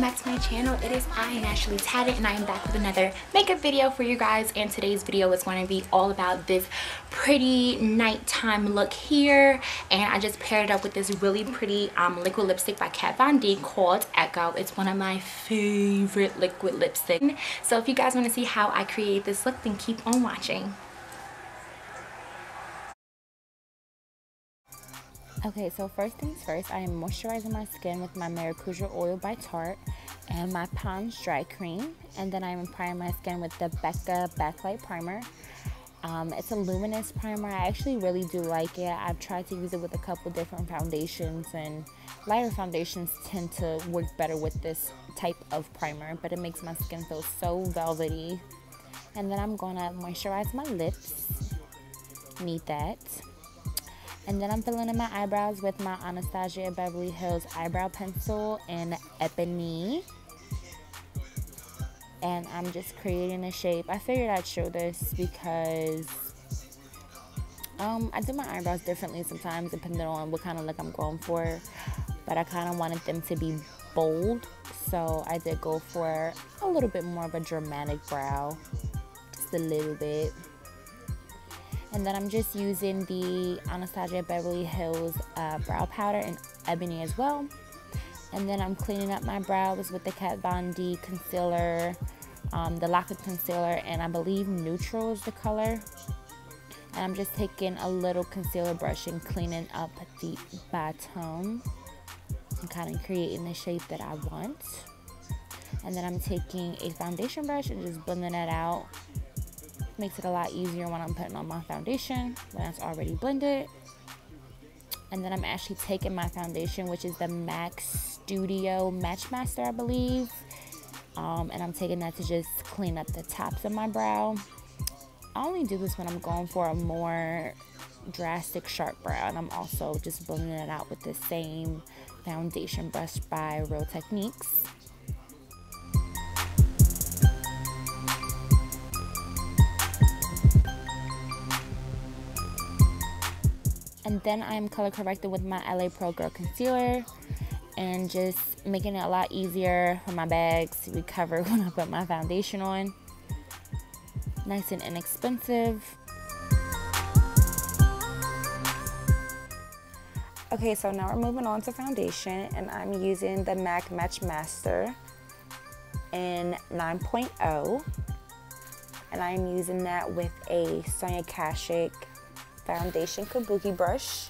back to my channel. It is I, Naturally Tatted, and I am back with another makeup video for you guys. And today's video is going to be all about this pretty nighttime look here. And I just paired it up with this really pretty liquid lipstick by Kat Von D called Echo. It's one of my favorite liquid lipsticks. So if you guys want to see how I create this look, then keep on watching. Okay, so first things first, I am moisturizing my skin with my Maracuja oil by Tarte and my Pond's dry cream, and then I am priming my skin with the Becca Backlight Primer. It's a luminous primer. I actually really do like it. I've tried to use it with a couple different foundations, and lighter foundations tend to work better with this type of primer, but it makes my skin feel so velvety. And then I'm gonna moisturize my lips. Need that. And then I'm filling in my eyebrows with my Anastasia Beverly Hills eyebrow pencil in Ebony. And I'm just creating a shape. I figured I'd show this because I do my eyebrows differently sometimes depending on what kind of look I'm going for. But I kind of wanted them to be bold, so I did go for a little bit more of a dramatic brow. Just a little bit. And then I'm just using the Anastasia Beverly Hills brow powder in Ebony as well. And then I'm cleaning up my brows with the Kat Von D concealer, the Lock-It concealer, and I believe Neutral is the color. And I'm just taking a little concealer brush and cleaning up the bottom and kind of creating the shape that I want. And then I'm taking a foundation brush and just blending that out. Makes it a lot easier when I'm putting on my foundation when it's already blended. And then I'm actually taking my foundation, which is the MAC Studio Match Master, I believe, and I'm taking that to just clean up the tops of my brow. I only do this when I'm going for a more drastic sharp brow, and I'm also just blending it out with the same foundation brush by Real Techniques. And then I'm color corrected with my LA Pro Girl concealer and just making it a lot easier for my bags to recover when I put my foundation on. Nice and inexpensive. Okay, so now we're moving on to foundation, and I'm using the MAC Match Master in 9.0. And I'm using that with a Sonia Kashuk foundation kabuki brush.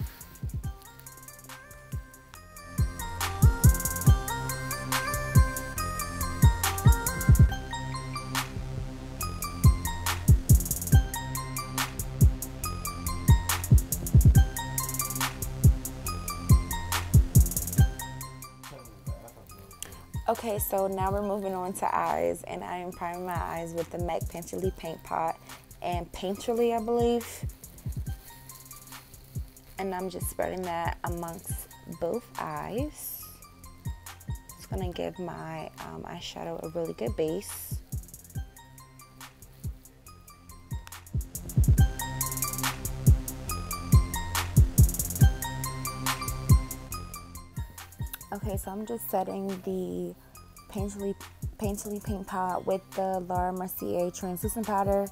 Okay, so now we're moving on to eyes, and I am priming my eyes with the MAC Painterly Paint Pot and Painterly, I believe. And I'm just spreading that amongst both eyes. It's gonna give my eyeshadow a really good base. Okay, so I'm just setting the Painterly Paint Pot with the Laura Mercier translucent powder,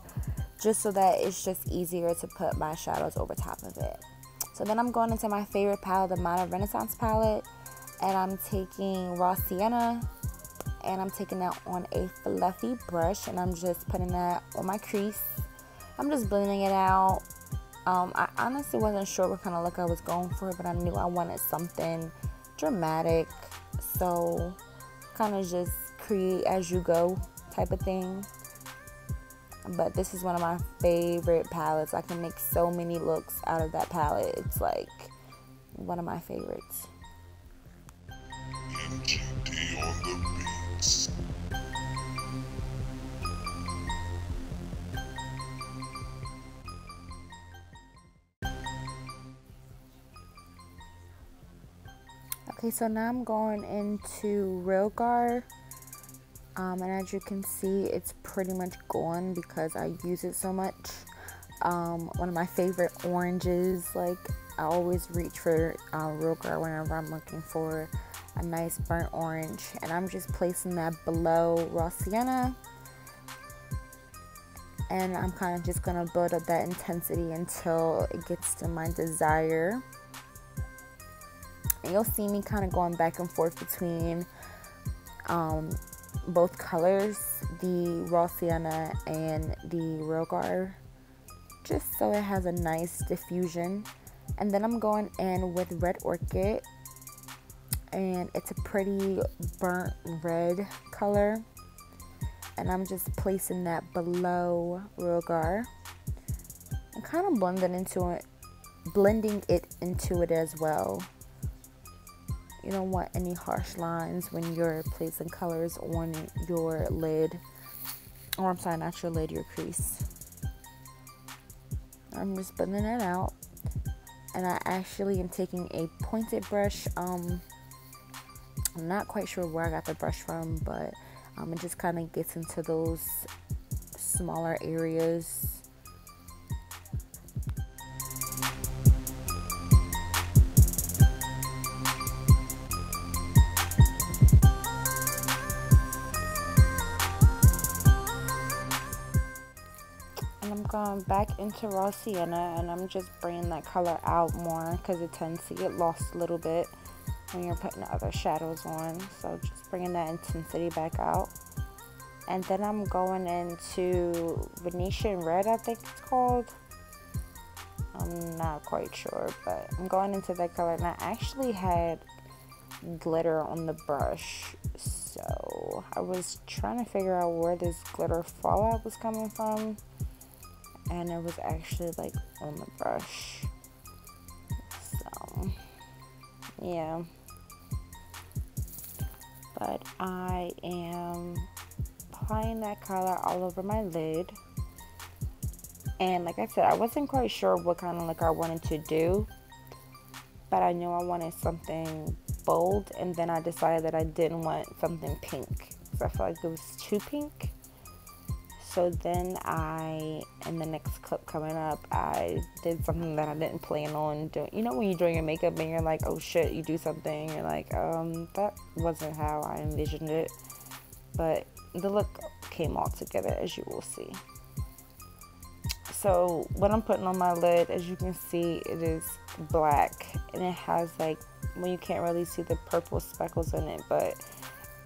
just so that it's just easier to put my shadows over top of it. So then I'm going into my favorite palette, the Modern Renaissance palette, and I'm taking Raw Sienna, and I'm taking that on a fluffy brush, and I'm just putting that on my crease. I'm just blending it out. I honestly wasn't sure what kind of look I was going for, but I knew I wanted something dramatic, so kind of just create as you go type of thing. But this is one of my favorite palettes. I can make so many looks out of that palette. It's like one of my favorites. MGD on the beats. Okay, so now I'm going into Real Gar. And as you can see, it's pretty much gone because I use it so much. One of my favorite oranges. Like, I always reach for Real Gar whenever I'm looking for a nice burnt orange, and I'm just placing that below raw sienna, and I'm kind of just gonna build up that intensity until it gets to my desire. And you'll see me kind of going back and forth between both colors, the raw sienna and the real gold, just so it has a nice diffusion. And then I'm going in with red orchid, and it's a pretty burnt red color, and I'm just placing that below real gold and kind of blending it into it as well. You don't want any harsh lines when you're placing colors on your lid, or I'm sorry, not your lid, your crease. I'm just blending it out, and I actually am taking a pointed brush. I'm not quite sure where I got the brush from, but it just kind of gets into those smaller areas. Going back into raw sienna, and I'm just bringing that color out more because it tends to get lost a little bit when you're putting other shadows on. So just bringing that intensity back out. And then I'm going into Venetian red, I think it's called. I'm not quite sure, but I'm going into that color, and I actually had glitter on the brush, so I was trying to figure out where this glitter fallout was coming from. And it was actually like on the brush. So yeah, but I am applying that color all over my lid, and like I said, I wasn't quite sure what kind of look I wanted to do, but I knew I wanted something bold, and then I decided that I didn't want something pink, so I felt like it was too pink. So then in the next clip coming up, I did something that I didn't plan on doing. You know when you're doing your makeup and you're like, oh shit, you do something, you're like, that wasn't how I envisioned it. But the look came all together, as you will see. So what I'm putting on my lid, as you can see, it is black. And it has like, well, you can't really see the purple speckles in it, but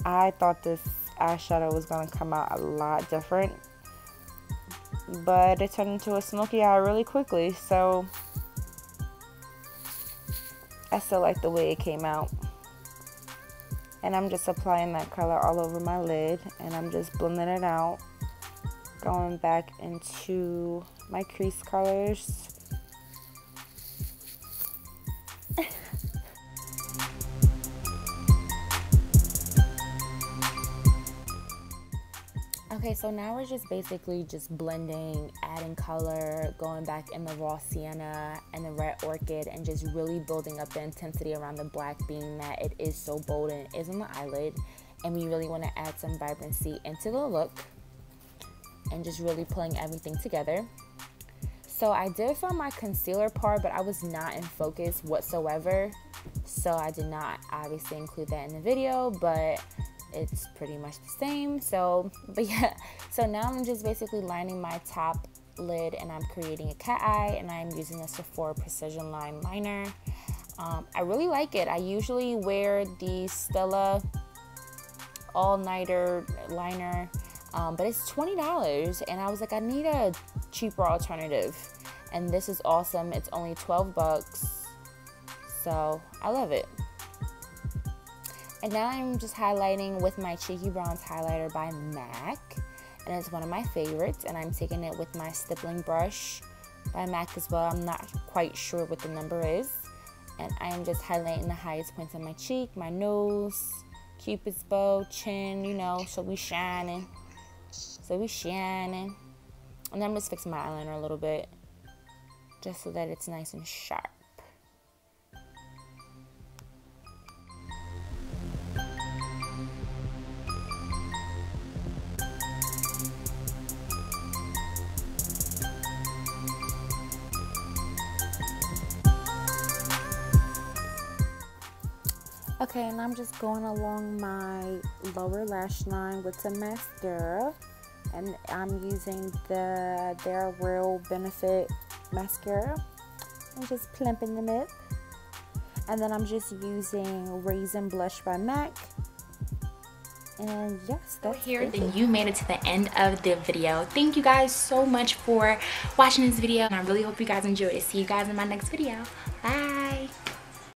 I thought this eyeshadow was going to come out a lot different. But it turned into a smoky eye really quickly, so I still like the way it came out. And I'm just applying that color all over my lid, and I'm just blending it out, going back into my crease colors. Okay, so now we're just basically just blending, adding color, going back in the raw sienna and the red orchid, and just really building up the intensity around the black, being that it is so bold and it is on the eyelid, and we really want to add some vibrancy into the look, and just really pulling everything together. So I did film my concealer part, but I was not in focus whatsoever, so I did not obviously include that in the video, but it's pretty much the same. So, but yeah, so now I'm just basically lining my top lid, and I'm creating a cat eye, and I'm using the Sephora Precision Line Liner. I really like it. I usually wear the Stella All-Nighter Liner, but it's $20, and I was like, I need a cheaper alternative, and this is awesome. It's only 12 bucks, so I love it. And now I'm just highlighting with my Cheeky Bronze highlighter by MAC, and it's one of my favorites, and I'm taking it with my stippling brush by MAC as well. I'm not quite sure what the number is, and I am just highlighting the highest points on my cheek, my nose, Cupid's bow, chin, you know, so we shining, and then I'm just fixing my eyeliner a little bit, just so that it's nice and sharp. Okay, and I'm just going along my lower lash line with some mascara. And I'm using their Real Benefit mascara. I'm just plumping them up. And then I'm just using Raisin Blush by MAC. And yes, that's here. it. Then you made it to the end of the video. Thank you guys so much for watching this video, and I really hope you guys enjoyed it. See you guys in my next video. Bye.